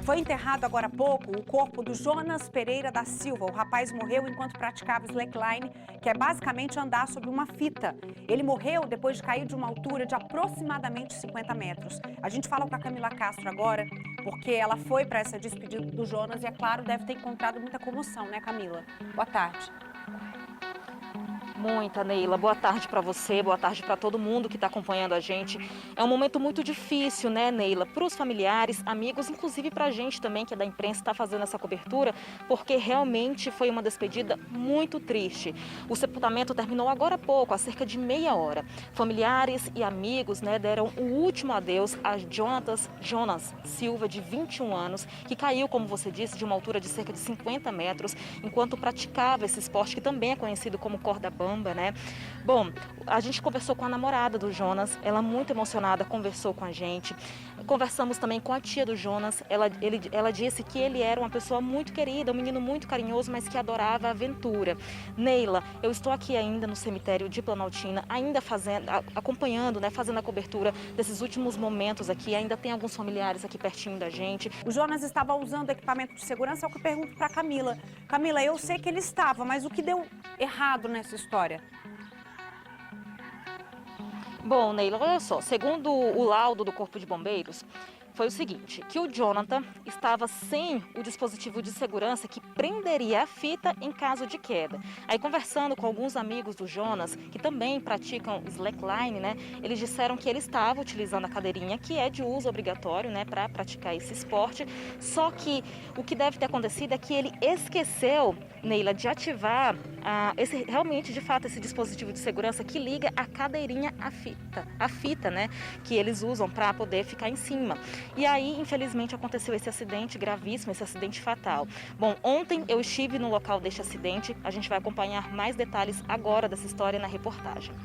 Foi enterrado agora há pouco o corpo do Jonas Pereira da Silva. O rapaz morreu enquanto praticava slackline, que é basicamente andar sobre uma fita. Ele morreu depois de cair de uma altura de aproximadamente 50 metros. A gente fala com a Camila Castro agora, porque ela foi para essa despedida do Jonas e, é claro, deve ter encontrado muita comoção, né, Camila? Boa tarde. Muita, Neila. Boa tarde para você, boa tarde para todo mundo que está acompanhando a gente. É um momento muito difícil, né, Neila? Para os familiares, amigos, inclusive para a gente também, que é da imprensa, está fazendo essa cobertura, porque realmente foi uma despedida muito triste. O sepultamento terminou agora há pouco, há cerca de meia hora. Familiares e amigos, né, deram o último adeus a Jonas Silva, de 21 anos, que caiu, como você disse, de uma altura de cerca de 50 metros, enquanto praticava esse esporte que também é conhecido como corda bamba. Né? Bom, a gente conversou com a namorada do Jonas, ela muito emocionada conversou com a gente. Conversamos também com a tia do Jonas, ela disse que ele era uma pessoa muito querida, um menino muito carinhoso, mas que adorava a aventura. Neila, eu estou aqui ainda no cemitério de Planaltina, ainda acompanhando, né, fazendo a cobertura desses últimos momentos aqui, ainda tem alguns familiares aqui pertinho da gente. O Jonas estava usando equipamento de segurança, é o que eu pergunto para Camila. Camila, eu sei que ele estava, mas o que deu errado nessa história? Bom, Neila, olha só, segundo o laudo do Corpo de Bombeiros, foi o seguinte, que o Jonathan estava sem o dispositivo de segurança que prenderia a fita em caso de queda. Aí, conversando com alguns amigos do Jonas, que também praticam slackline, né, eles disseram que ele estava utilizando a cadeirinha, que é de uso obrigatório, né, para praticar esse esporte, só que o que deve ter acontecido é que ele esqueceu, Neila, de ativar realmente, de fato, esse dispositivo de segurança que liga a cadeirinha à fita, né, que eles usam para poder ficar em cima. E aí, infelizmente, aconteceu esse acidente gravíssimo, esse acidente fatal. Bom, ontem eu estive no local deste acidente, a gente vai acompanhar mais detalhes agora dessa história na reportagem.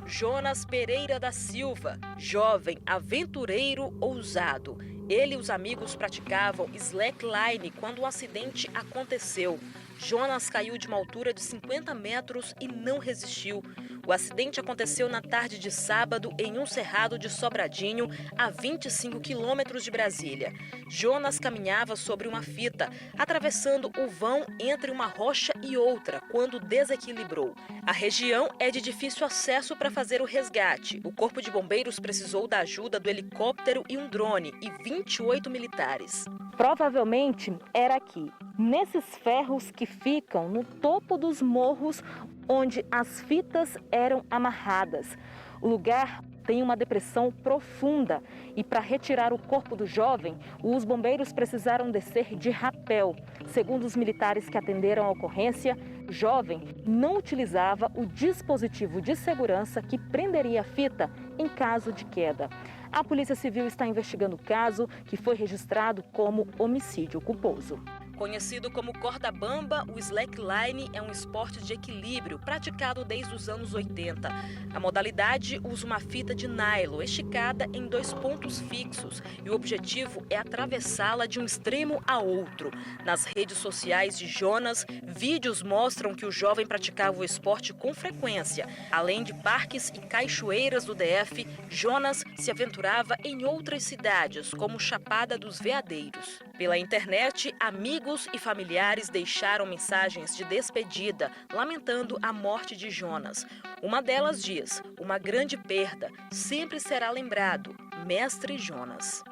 Jonas Pereira da Silva, jovem, aventureiro, ousado. Ele e os amigos praticavam slackline quando o acidente aconteceu. Jonas caiu de uma altura de 50 metros e não resistiu. O acidente aconteceu na tarde de sábado em um cerrado de Sobradinho, a 25 quilômetros de Brasília. Jonas caminhava sobre uma fita, atravessando o vão entre uma rocha e outra, quando desequilibrou. A região é de difícil acesso para fazer o resgate. O Corpo de Bombeiros precisou da ajuda do helicóptero e um drone e 28 militares. Provavelmente era aqui, nesses ferros que ficam no topo dos morros onde as fitas eram amarradas. O lugar tem uma depressão profunda e para retirar o corpo do jovem, os bombeiros precisaram descer de rapel. Segundo os militares que atenderam a ocorrência, o jovem não utilizava o dispositivo de segurança que prenderia a fita em caso de queda. A Polícia Civil está investigando o caso, que foi registrado como homicídio culposo. Conhecido como corda bamba, o slackline é um esporte de equilíbrio praticado desde os anos 80. A modalidade usa uma fita de nylon esticada em 2 pontos fixos e o objetivo é atravessá-la de um extremo a outro. Nas redes sociais de Jonas, vídeos mostram que o jovem praticava o esporte com frequência. Além de parques e cachoeiras do DF, Jonas se aventurava em outras cidades, como Chapada dos Veadeiros. Pela internet, amigos e familiares deixaram mensagens de despedida, lamentando a morte de Jonas. Uma delas diz: uma grande perda, sempre será lembrado, Mestre Jonas.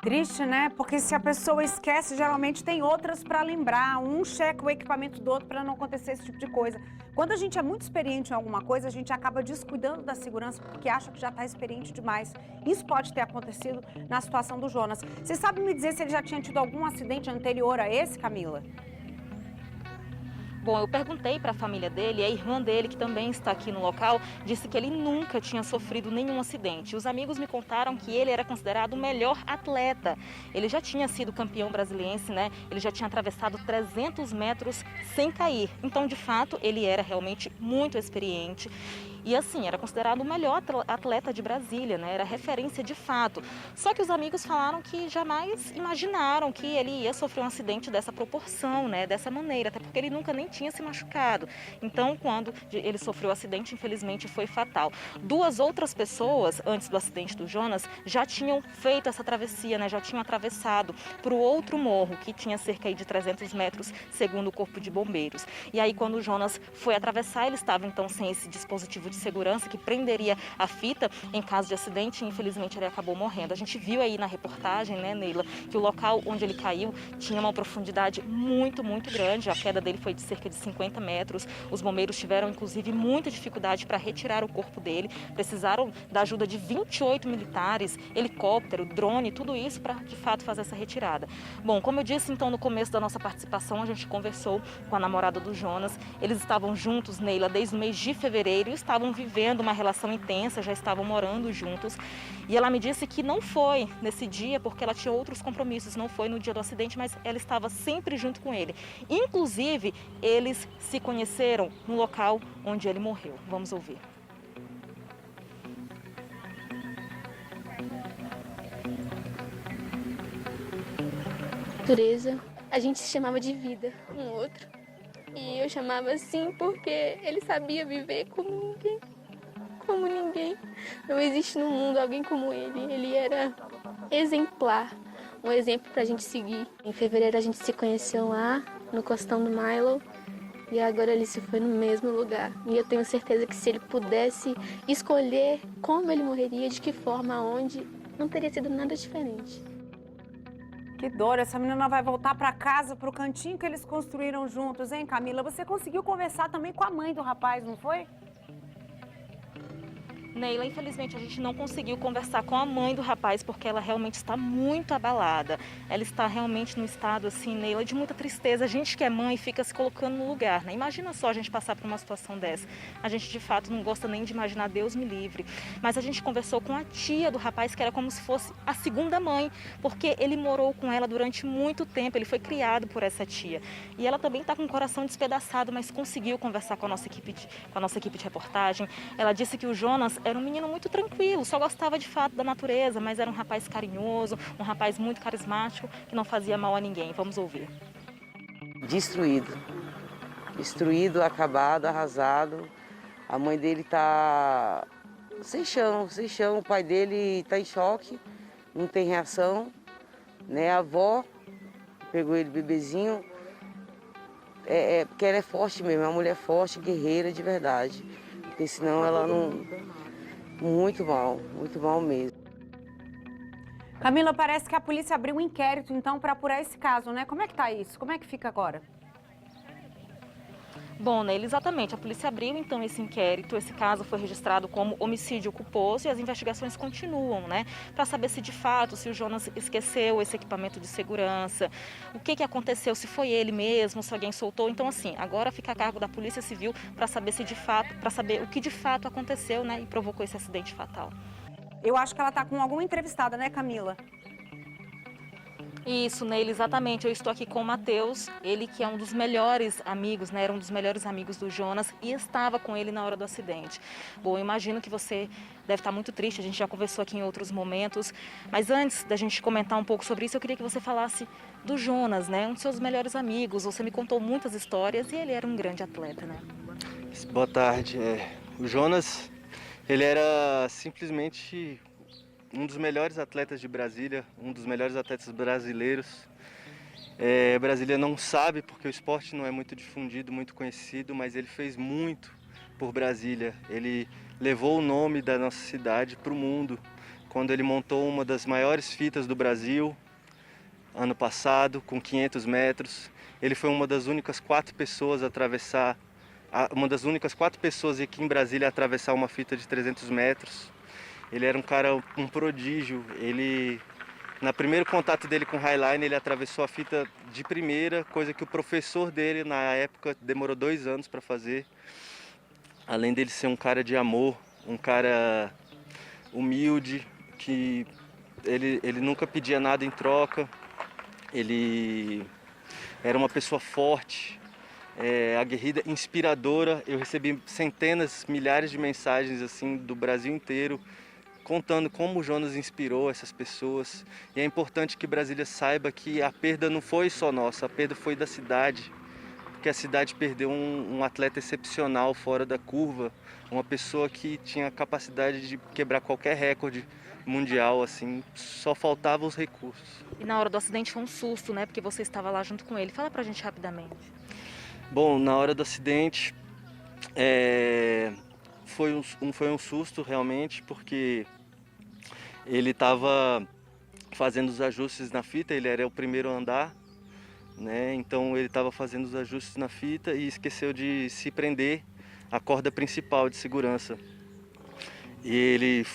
Triste, né? Porque se a pessoa esquece, geralmente tem outras para lembrar. Um checa o equipamento do outro para não acontecer esse tipo de coisa. Quando a gente é muito experiente em alguma coisa, a gente acaba descuidando da segurança porque acha que já está experiente demais. Isso pode ter acontecido na situação do Jonas. Você sabe me dizer se ele já tinha tido algum acidente anterior a esse, Camila? Bom, eu perguntei para a família dele, a irmã dele, que também está aqui no local, disse que ele nunca tinha sofrido nenhum acidente. Os amigos me contaram que ele era considerado o melhor atleta. Ele já tinha sido campeão brasiliense, né? Ele já tinha atravessado 300 metros sem cair. Então, de fato, ele era realmente muito experiente. E assim, era considerado o melhor atleta de Brasília, né? Era referência de fato. Só que os amigos falaram que jamais imaginaram que ele ia sofrer um acidente dessa proporção, né? Dessa maneira, até porque ele nunca nem tinha se machucado. Então, quando ele sofreu o acidente, infelizmente foi fatal. 2 outras pessoas, antes do acidente do Jonas, já tinham feito essa travessia, né? Já tinham atravessado para o outro morro, que tinha cerca de 300 metros, segundo o Corpo de Bombeiros. E aí, quando o Jonas foi atravessar, ele estava então sem esse dispositivo de segurança que prenderia a fita em caso de acidente, e infelizmente ele acabou morrendo. A gente viu aí na reportagem, né, Neila, que o local onde ele caiu tinha uma profundidade muito, muito grande. A queda dele foi de cerca de 50 metros. Os bombeiros tiveram, inclusive, muita dificuldade para retirar o corpo dele. Precisaram da ajuda de 28 militares, helicóptero, drone, tudo isso para, de fato, fazer essa retirada. Bom, como eu disse, então, no começo da nossa participação, a gente conversou com a namorada do Jonas. Eles estavam juntos, Neila, desde o mês de fevereiro e estavam vivendo uma relação intensa, já estavam morando juntos. E ela me disse que não foi nesse dia porque ela tinha outros compromissos, não foi no dia do acidente, mas ela estava sempre junto com ele. Inclusive, eles se conheceram no local onde ele morreu. Vamos ouvir. Natureza, a gente se chamava de vida um outro. E eu chamava assim porque ele sabia viver como ninguém. Não existe no mundo alguém como ele. Ele era exemplar, um exemplo pra gente seguir. Em fevereiro a gente se conheceu lá, no Costão do Milo, e agora ele se foi no mesmo lugar. E eu tenho certeza que se ele pudesse escolher como ele morreria, de que forma, aonde, não teria sido nada diferente. Que dor, essa menina vai voltar para casa, para o cantinho que eles construíram juntos, hein, Camila? Você conseguiu conversar também com a mãe do rapaz, não foi? Neila, infelizmente a gente não conseguiu conversar com a mãe do rapaz porque ela realmente está muito abalada. Ela está realmente num estado assim, Neila, de muita tristeza. A gente que é mãe fica se colocando no lugar, né? Imagina só a gente passar por uma situação dessa. A gente de fato não gosta nem de imaginar, Deus me livre. Mas a gente conversou com a tia do rapaz, que era como se fosse a segunda mãe, porque ele morou com ela durante muito tempo, ele foi criado por essa tia. E ela também está com o coração despedaçado, mas conseguiu conversar com a nossa equipe de reportagem. Ela disse que o Jonas era um menino muito tranquilo, só gostava de fato da natureza, mas era um rapaz carinhoso, um rapaz muito carismático, que não fazia mal a ninguém. Vamos ouvir. Destruído, acabado, arrasado. A mãe dele tá sem chão. O pai dele tá em choque, não tem reação, né? A avó pegou ele bebezinho, porque ela é forte mesmo, é uma mulher forte, guerreira de verdade. Porque senão ela não... Muito mal mesmo. Camila, parece que a polícia abriu um inquérito, então, para apurar esse caso, né? Como é que tá isso? Como é que fica agora? Bom, Neila, exatamente. A polícia abriu, então, esse inquérito. Esse caso foi registrado como homicídio culposo e as investigações continuam, né? Para saber se, de fato, se o Jonas esqueceu esse equipamento de segurança, o que aconteceu, se foi ele mesmo, se alguém soltou. Então, assim, agora fica a cargo da Polícia Civil para saber se, de fato, para saber o que de fato aconteceu, né? E provocou esse acidente fatal. Eu acho que ela tá com alguma entrevistada, né, Camila? Isso, Neila, exatamente. Eu estou aqui com o Matheus, ele que é um dos melhores amigos, né? Era um dos melhores amigos do Jonas e estava com ele na hora do acidente. Bom, eu imagino que você deve estar muito triste, a gente já conversou aqui em outros momentos, mas antes da gente comentar um pouco sobre isso, eu queria que você falasse do Jonas, né? Um dos seus melhores amigos. Você me contou muitas histórias e ele era um grande atleta, né? Boa tarde. O Jonas, ele era simplesmente um dos melhores atletas de Brasília, um dos melhores atletas brasileiros. Brasília não sabe porque o esporte não é muito difundido, muito conhecido, mas ele fez muito por Brasília. Ele levou o nome da nossa cidade para o mundo quando ele montou uma das maiores fitas do Brasil, ano passado, com 500 metros. Ele foi uma das únicas 4 pessoas a atravessar, uma das únicas 4 pessoas aqui em Brasília a atravessar uma fita de 300 metros. Ele era um cara, um prodígio. Ele, no primeiro contato dele com o Highline, ele atravessou a fita de primeira, coisa que o professor dele, na época, demorou 2 anos para fazer. Além dele ser um cara de amor, um cara humilde, que ele nunca pedia nada em troca. Ele era uma pessoa forte, aguerrida, inspiradora. Eu recebi centenas, milhares de mensagens assim do Brasil inteiro, contando como o Jonas inspirou essas pessoas. E é importante que Brasília saiba que a perda não foi só nossa, a perda foi da cidade. Porque a cidade perdeu um atleta excepcional, fora da curva, uma pessoa que tinha a capacidade de quebrar qualquer recorde mundial, assim, só faltavam os recursos. E na hora do acidente foi um susto, né? Porque você estava lá junto com ele. Fala pra gente rapidamente. Bom, na hora do acidente, foi um susto realmente, porque ele estava fazendo os ajustes na fita, ele era o primeiro a andar, né? Então ele estava fazendo os ajustes na fita e esqueceu de se prender à corda principal de segurança. E ele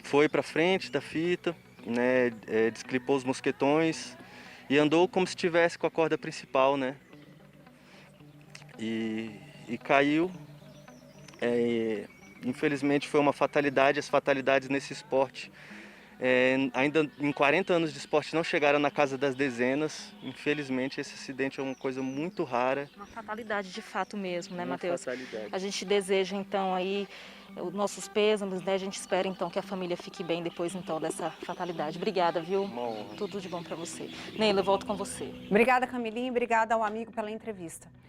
foi para frente da fita, né? Desclipou os mosquetões e andou como se estivesse com a corda principal, né? E caiu. Infelizmente foi uma fatalidade. As fatalidades nesse esporte, ainda em 40 anos de esporte, não chegaram na casa das dezenas. Infelizmente esse acidente é uma coisa muito rara. Uma fatalidade de fato mesmo, né, Uma Matheus? fatalidade. A gente deseja então aí os nossos pêsames, né? A gente espera então que a família fique bem depois então dessa fatalidade. Obrigada, viu? Uma honra. Tudo de bom para você. Neila, eu volto com você. Obrigada, Camilinha, e obrigada ao amigo pela entrevista.